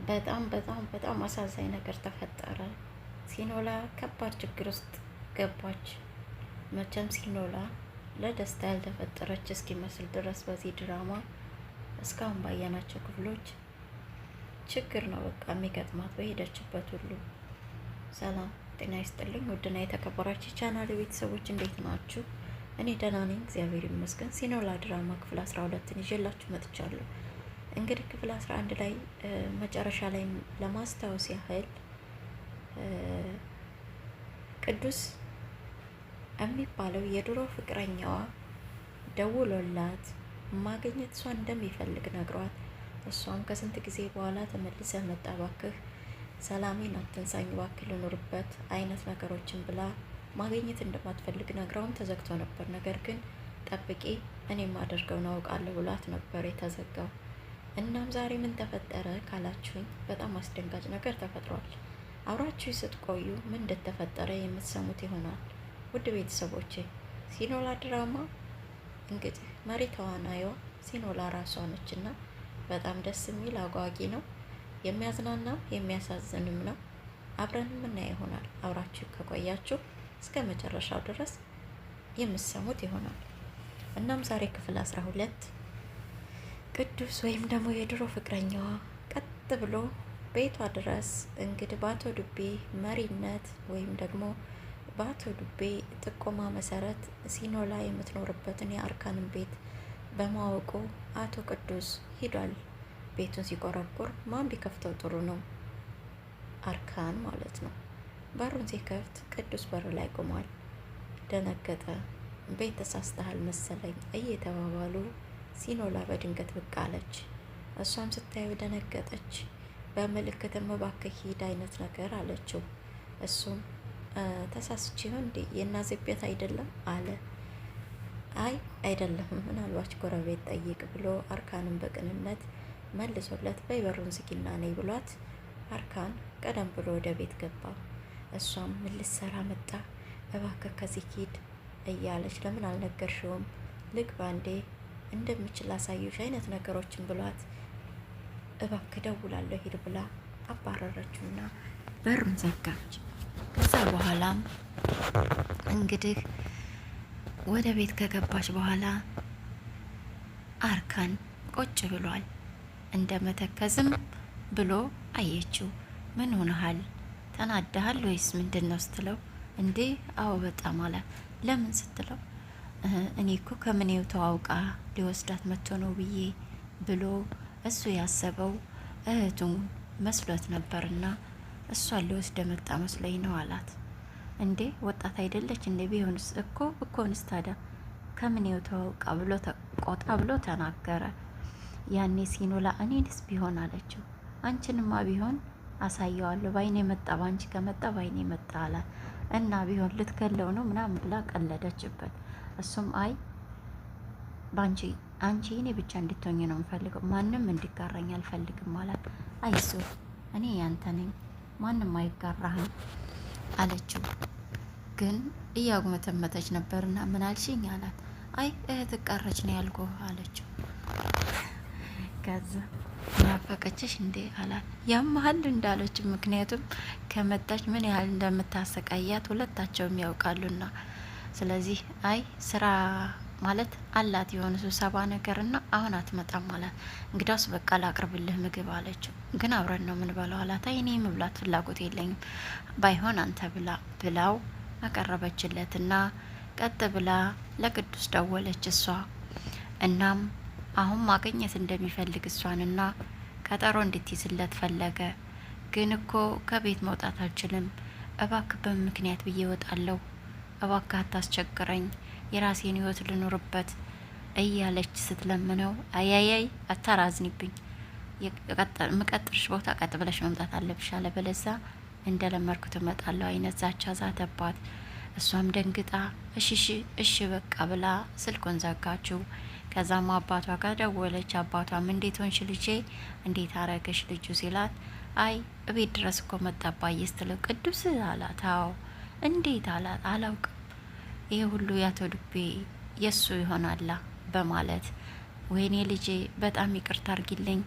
በጣም አሳዛኝ ነገር ተፈጠረ። ሲኖላ ከባድ ችግር ውስጥ ገባች። መቼም ሲኖላ ለደስታ ያልተፈጠረች እስኪመስል ድረስ በዚህ ድራማ እስካሁን ባየናቸው ክፍሎች ችግር ነው በቃ የሚገጥማት በሄደችበት ሁሉ። ሰላም ጤና ይስጥልኝ ውድና የተከበራችሁ ቻናል ቤተሰቦች እንዴት ናችሁ? እኔ ደህና ነኝ እግዚአብሔር ይመስገን። ሲኖላ ድራማ ክፍል 12ን ይዤላችሁ መጥቻለሁ። እንግዲህ ክፍል 11 ላይ መጨረሻ ላይ ለማስታወስ ያህል ቅዱስ የሚባለው የድሮ ፍቅረኛዋ ደውሎላት ማግኘት እሷን እንደሚፈልግ ነግሯት፣ እሷም ከስንት ጊዜ በኋላ ተመልሰ መጣ ባክህ ሰላሜን አትንሳኝ ባክህ ልኖርበት አይነት ነገሮችን ብላ ማግኘት እንደማትፈልግ ነግራውም ተዘግቶ ነበር። ነገር ግን ጠብቄ እኔ ማደርገውን አውቃለሁ ብሏት ነበር የተዘጋው። እናም ዛሬ ምን ተፈጠረ ካላችሁኝ በጣም አስደንጋጭ ነገር ተፈጥሯል። አብራችሁ ስትቆዩ ምን እንደተፈጠረ የምትሰሙት ይሆናል። ውድ ቤተሰቦቼ ሲኖላ ድራማ እንግዲህ መሪ ተዋናይዋ ሲኖላ ራሷ ነች እና በጣም ደስ የሚል አጓጊ ነው። የሚያዝናናም የሚያሳዝንም ነው። አብረን የምናየው ይሆናል። አብራችሁ ከቆያችሁ እስከ መጨረሻው ድረስ የምትሰሙት ይሆናል። እናም ዛሬ ክፍል 12 ቅዱስ ወይም ደግሞ የድሮ ፍቅረኛዋ ቀጥ ብሎ ቤቷ ድረስ እንግዲህ በአቶ ዱቤ መሪነት ወይም ደግሞ በአቶ ዱቤ ጥቆማ መሰረት ሲኖላ የምትኖርበትን የአርካንን ቤት በማወቁ አቶ ቅዱስ ሂዷል። ቤቱን ሲቆረቁር ማን ቢከፍተው ጥሩ ነው? አርካን ማለት ነው። በሩን ሲከፍት ቅዱስ በር ላይ ቆሟል። ደነገጠ። ቤት ተሳስተሃል መሰለኝ እየተባባሉ ሲኖላ በድንገት ብቅ አለች። እሷም ስታየው ደነገጠች። በምልክትም እባክህ ሂድ አይነት ነገር አለችው። እሱም ተሳስቼ ይሆን እንዴ የናዝብ ቤት አይደለም አለ። አይ አይደለም ምናልባች ጎረቤት ጠይቅ ብሎ አርካንን በቅንነት መልሶለት በይበሩን ዝጊና ነይ ብሏት አርካን ቀደም ብሎ ወደ ቤት ገባ። እሷም ምን ልትሰራ መጣ እባክህ ከዚህ ሂድ እያለች ለምን አልነገርሽውም ልግባ እንዴ እንደምችል አሳዩሽ አይነት ነገሮችን ብሏት እባክህ ደውላለሁ ሂድ ብላ አባረረችውና በሩን ዘጋች። ከዛ በኋላም እንግዲህ ወደ ቤት ከገባች በኋላ አርካን ቁጭ ብሏል። እንደ መተከዝም ብሎ አየችው። ምን ሆነሃል? ተናደሃል ወይስ ምንድን ነው ስትለው እንዴ አዎ በጣም አለ። ለምን ስትለው እኔ እኮ ከምኔው ተዋውቃ ሊወስዳት መጥቶ ነው ብዬ ብሎ እሱ ያሰበው እህቱን መስሎት ነበርና እሷን ሊወስድ መጣ መስሎኝ ነው አላት። እንዴ ወጣት አይደለች እንዴ? ቢሆንስ እኮንስ ታዲያ ከምኔው ተዋውቃ ብሎ ተቆጣ ብሎ ተናገረ። ያኔ ሲኖላ እኔንስ ቢሆን አለችው። አንቺንማ ቢሆን አሳየዋለሁ ባይኔ መጣ ባንቺ ከመጣ ባይኔ መጣ አላት። እና ቢሆን ልትገለው ነው ምናምን ብላ ቀለደችበት። እሱም አይ ባንቺ አንቺ እኔ ብቻ እንድትሆኝ ነው የምፈልገው ማንም እንዲጋራኝ አልፈልግም አላት። አይዞ እኔ ያንተ ነኝ ማንም አይጋራህም አለችው። ግን እያጉመተመተች ነበርና ምን አልሽኝ አላት። አይ እህት ቀረች ነው ያልኩህ አለችው። ከዛ ናፈቀችሽ እንዴ አላት። ያመሃል እንዳለችው ምክንያቱም ከመጣች ምን ያህል እንደምታሰቃያት ሁለታቸውም ያውቃሉና ስለዚህ አይ ስራ ማለት አላት የሆነ ስብሰባ ነገርና አሁን አትመጣም አላት። እንግዳውስ በቃ ላቅርብልህ ምግብ አለችው። ግን አብረን ነው ምን በለው አላት። አይ እኔ መብላት ፍላጎት የለኝም ባይሆን አንተ ብላ ብላው አቀረበችለትና ቀጥ ብላ ለቅዱስ ደወለች እሷ። እናም አሁን ማግኘት እንደሚፈልግ እሷንና ቀጠሮ እንድትይዝለት ፈለገ። ግን እኮ ከቤት መውጣት አልችልም እባክህ በምክንያት ብዬ እወጣለሁ እባክህ አታስቸግረኝ የራሴን ህይወት ልኖርበት እያለች ስትለምነው አያያይ አታራዝኒብኝ ምቀጥርሽ ቦታ ቀጥ ብለሽ መምጣት አለብሽ አለበለዚያ እንደለመድኩት እመጣለሁ አይነት ዛቻ ዛተባት። እሷም ደንግጣ እሺ በቃ ብላ ስልኩን ዘጋችው። ከዛም አባቷ ጋር ደወለች። አባቷም እንዴት ሆንሽ ልጄ እንዴት አረገሽ ልጁ ሲላት አይ እቤት ድረስ እኮ መጣባዬ ስትለው ቅዱስ አላት። አዎ እንዴት አላት። አላውቅም ይሄ ሁሉ ያቶ ዱቤ የሱ ይሆናላ በማለት ወይኔ ልጄ በጣም ይቅርታ አርጊልኝ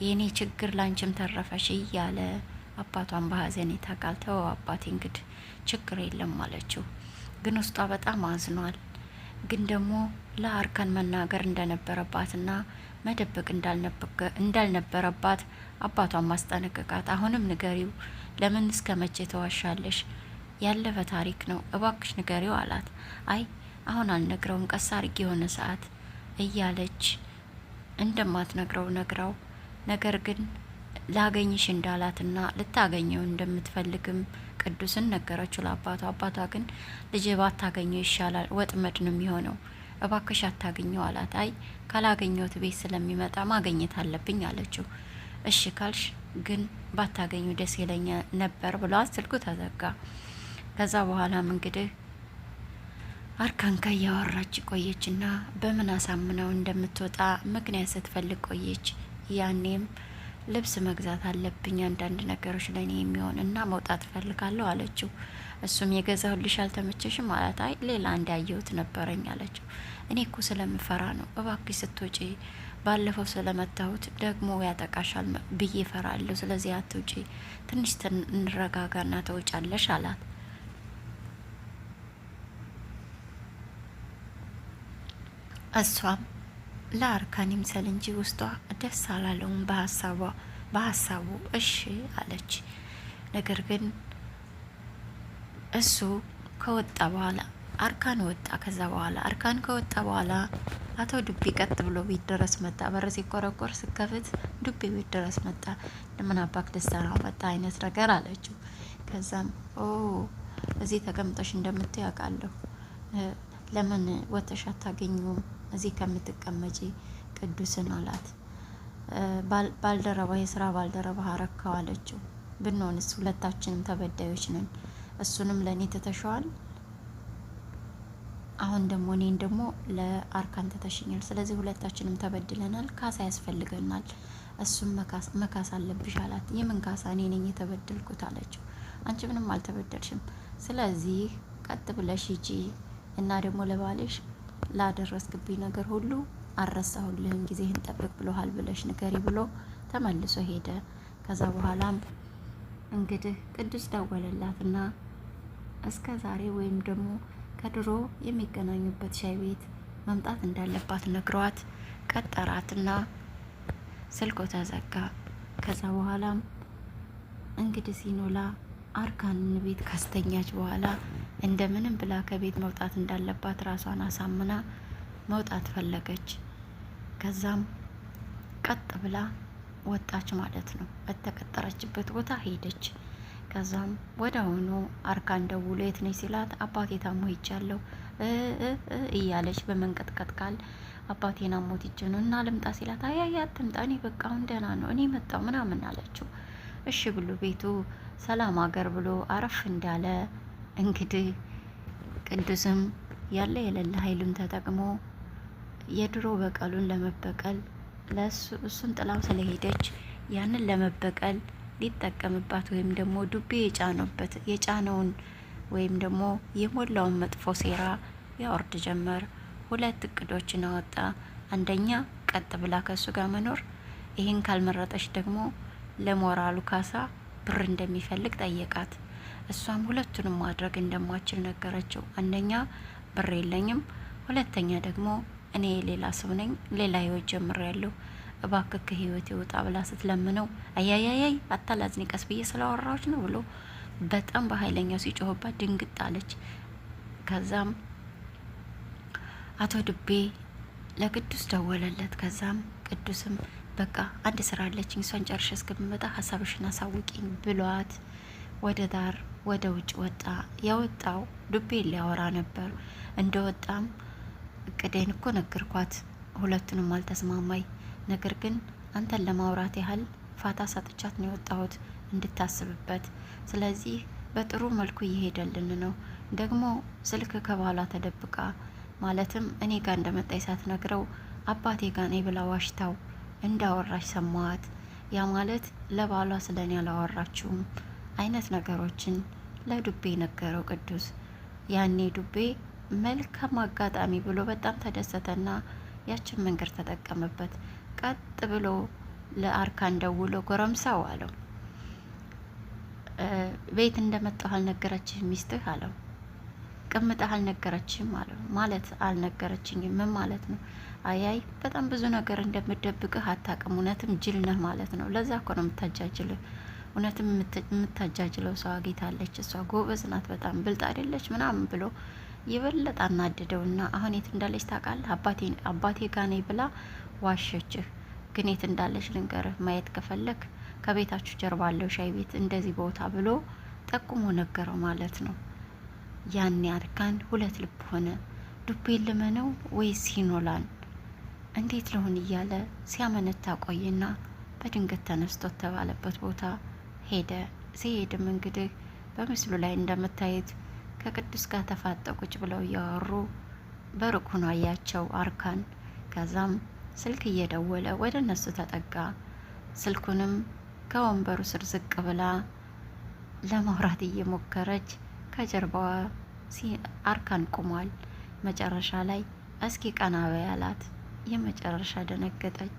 የኔ ችግር ላንቺም ተረፈሽ እያለ አባቷን በሀዘኔታ ቃል ተወው አባቴ እንግዲህ ችግር የለም አለችው። ግን ውስጧ በጣም አዝኗል። ግን ደግሞ ለአርካን መናገር እንደነበረባትና መደበቅ እንዳልነበረባት አባቷን ማስጠነቀቃት። አሁንም ንገሪው፣ ለምን እስከ መቼ ተዋሻለሽ? ያለፈ ታሪክ ነው፣ እባክሽ ንገሪው አላት። አይ አሁን አልነግረውም፣ ቀስ አርጌ የሆነ ሰዓት እያለች እንደማትነግረው ነግራው፣ ነገር ግን ላገኝሽ እንዳላትና ልታገኘው እንደምትፈልግም ቅዱስን ነገረችው ለአባቷ። አባቷ ግን ልጄ ባታገኘው ይሻላል፣ ወጥመድ ነው የሚሆነው፣ እባክሽ አታገኘው አላት። አይ ካላገኘሁት ቤት ስለሚመጣ ማገኘት አለብኝ አለችው። እሺ ካልሽ ግን ባታገኙ ደስ ይለኛ ነበር ብሏት ስልኩ ተዘጋ። ከዛ በኋላም እንግዲህ አርካን ጋር እያወራች ቆየችና በምን አሳምነው እንደምትወጣ ምክንያት ስትፈልግ ቆየች። ያኔም ልብስ መግዛት አለብኝ አንዳንድ ነገሮች ለእኔ የሚሆን እና መውጣት እፈልጋለሁ አለችው። እሱም የገዛሁልሽ አልተመቸሽም አላት። አይ ሌላ እንዳየሁት ነበረኝ አለችው። እኔ እኮ ስለምፈራ ነው፣ እባክሽ ስትወጪ ባለፈው ስለመታሁት ደግሞ ያጠቃሻል ብዬ እፈራለሁ። ስለዚህ አትውጪ፣ ትንሽ እንረጋጋና ተውጫለሽ አላት። እሷም ለአርካን ይምሰል እንጂ ውስጧ ደስ አላለውም በሀሳቡ እሺ አለች። ነገር ግን እሱ ከወጣ በኋላ አርካን ወጣ። ከዛ በኋላ አርካን ከወጣ በኋላ አቶ ዱቤ ቀጥ ብሎ ቤት ድረስ መጣ። በር ሲቆረቆር ስከፍት ዱቤ ቤት ድረስ መጣ። ለምን አባክ ደስታ ነው መጣ አይነት ነገር አለችው። ከዛም ኦ እዚህ ተቀምጠሽ እንደምትይ አውቃለሁ፣ ለምን ወተሽ አታገኙም እዚህ ከምትቀመጪ ቅዱስን አላት። ባልደረባ የስራ ባልደረባ አረካው አለችው። ብንሆንስ ሁለታችንም ተበዳዮች ነን፣ እሱንም ለእኔ ትተሸዋል፣ አሁን ደግሞ እኔን ደግሞ ለአርካን ትተሽኛል። ስለዚህ ሁለታችንም ተበድለናል፣ ካሳ ያስፈልገናል፣ እሱም መካስ አለብሽ አላት። የምን ካሳ? እኔ ነኝ የተበደልኩት አለችው። አንቺ ምንም አልተበደልሽም፣ ስለዚህ ቀጥ ብለሽ ሂጂ እና ደግሞ ለባልሽ ላደረስክብኝ ነገር ሁሉ አረሳሁልህን፣ ጊዜህን ጠብቅ ብሎሃል ብለሽ ንገሪ ብሎ ተመልሶ ሄደ። ከዛ በኋላም እንግዲህ ቅዱስ ደወለላትና እስከ ዛሬ ወይም ደግሞ ከድሮ የሚገናኙበት ሻይ ቤት መምጣት እንዳለባት ነግሯት ቀጠራትና ስልኮ ተዘጋ። ከዛ በኋላም እንግዲህ ሲኖላ አርካንን ቤት ካስተኛች በኋላ እንደምንም ብላ ከቤት መውጣት እንዳለባት ራሷን አሳምና መውጣት ፈለገች። ከዛም ቀጥ ብላ ወጣች ማለት ነው። በተቀጠረችበት ቦታ ሄደች። ከዛም ወደ አሁኑ አርካን ደውሎ የት ነኝ ሲላት አባቴ ታሞ ሄጃለሁ እያለች በመንቀጥቀጥ ቃል አባቴን አሞት ይጀ ነው እና ልምጣ ሲላት አያያ አትምጣ፣ እኔ በቃ አሁን ደህና ነው እኔ መጣው ምናምን አለችው። እሺ ብሎ ቤቱ ሰላም አገር ብሎ አረፍ እንዳለ እንግዲህ ቅዱስም ያለ የሌለ ኃይሉን ተጠቅሞ የድሮ በቀሉን ለመበቀል እሱን ጥላው ስለሄደች ያንን ለመበቀል ሊጠቀምባት ወይም ደግሞ ዱቤ የጫነውን ወይም ደግሞ የሞላውን መጥፎ ሴራ ያወርድ ጀመር። ሁለት እቅዶችን አወጣ። አንደኛ ቀጥ ብላ ከሱ ጋር መኖር፣ ይህን ካልመረጠች ደግሞ ለሞራሉ ካሳ ብር እንደሚፈልግ ጠየቃት። እሷም ሁለቱንም ማድረግ እንደማችል ነገረችው። አንደኛ ብር የለኝም፣ ሁለተኛ ደግሞ እኔ ሌላ ሰው ነኝ፣ ሌላ ህይወት ጀምሬያለሁ፣ እባክህ ከህይወት ይወጣ ብላ ስትለምነው አያያያይ አታላዝኒ ቀስ ብዬ ስላወራዎች ነው ብሎ በጣም በኃይለኛው ሲጮህባት ድንግጥ አለች። ከዛም አቶ ዱቤ ለቅዱስ ደወለለት። ከዛም ቅዱስም በቃ አንድ ስራ አለችኝ እሷን ጨርሼ እስከምመጣ ሀሳብሽን አሳውቂኝ ብሏት ወደ ዳር ወደ ውጭ ወጣ። ያወጣው ዱቤ ሊያወራ ነበር። እንደወጣም እቅዴን እኮ ነገርኳት፣ ሁለቱንም አልተስማማኝ፣ ነገር ግን አንተን ለማውራት ያህል ፋታ ሰጥቻት ነው የወጣሁት እንድታስብበት። ስለዚህ በጥሩ መልኩ እየሄደልን ነው። ደግሞ ስልክ ከባሏ ተደብቃ ማለትም እኔ ጋር እንደመጣች ሳትነግረው አባቴ ጋር ነኝ ብላ ዋሽታው እንዳወራች ሰማዋት። ያ ማለት ለባሏ ስለኔ አላወራችውም አይነት ነገሮችን ለዱቤ ነገረው ቅዱስ። ያኔ ዱቤ መልካም አጋጣሚ ብሎ በጣም ተደሰተና ያችን መንገድ ተጠቀመበት። ቀጥ ብሎ ለአርካን ደውሎ ጎረምሳው አለው ቤት እንደመጣሁ አልነገረችህም ሚስትህ አለው። ቅምጠህ አልነገረችህም አለው። ማለት አልነገረችኝም ምን ማለት ነው? አያይ በጣም ብዙ ነገር እንደምደብቅህ አታውቅም። እውነትም ጅል ነህ ማለት ነው። ለዛ እኮ ነው የምታጃጅልህ። እውነትም የምታጃጅለው ሰው አግኝታለች። እሷ ጎበዝ ናት፣ በጣም ብልጥ አይደለች ምናምን ብሎ የበለጠ አናደደውና አሁን የት እንዳለች ታውቃለህ? አባቴ ጋ ነኝ ብላ ዋሸችህ። ግን የት እንዳለች ልንገርህ። ማየት ከፈለክ ከቤታችሁ ጀርባ አለው ሻይ ቤት እንደዚህ ቦታ ብሎ ጠቁሞ ነገረው ማለት ነው። ያኔ አርካን ሁለት ልብ ሆነ። ዱቤን ልመነው ወይስ ሂኖላን እንዴት ልሆን እያለ ሲያመነታ ቆየና በድንገት ተነስቶ ተባለበት ቦታ ሄደ። ሲሄድም እንግዲህ በምስሉ ላይ እንደምታዩት ከቅዱስ ጋር ተፋጠው ቁጭ ብለው እያወሩ በሩቅ ሆኖ አያቸው አርካን። ከዛም ስልክ እየደወለ ወደ እነሱ ተጠጋ። ስልኩንም ከወንበሩ ስር ዝቅ ብላ ለማውራት እየሞከረች ከጀርባዋ አርካን ቆሟል። መጨረሻ ላይ እስኪ ቀና በይ አላት። የመጨረሻ ደነገጠች።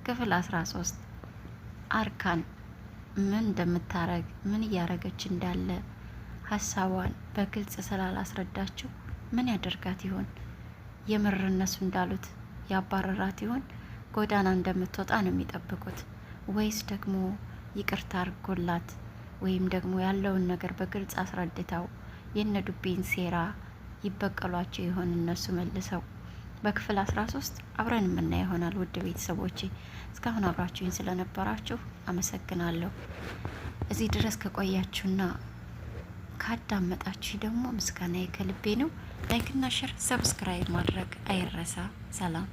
ክፍል 13 አርካን ምን እንደምታረግ ምን እያረገች እንዳለ ሀሳቧን በግልጽ ስላላስረዳችው ምን ያደርጋት ይሆን? የምር እነሱ እንዳሉት ያባረራት ይሆን? ጎዳና እንደምትወጣ ነው የሚጠብቁት ወይስ ደግሞ ይቅርታ አርጎላት ወይም ደግሞ ያለውን ነገር በግልጽ አስረድተው የነ ዱቤን ሴራ ይበቀሏቸው ይሆን? እነሱ መልሰው በክፍል 13 አብረን የምናየው ይሆናል። ውድ ቤተሰቦቼ እስካሁን አብራችሁኝ ስለነበራችሁ አመሰግናለሁ። እዚህ ድረስ ከቆያችሁና ካዳመጣችሁ ደግሞ ምስጋናዬ ከልቤ ነው። ላይክና ሼር፣ ሰብስክራይብ ማድረግ አይረሳ። ሰላም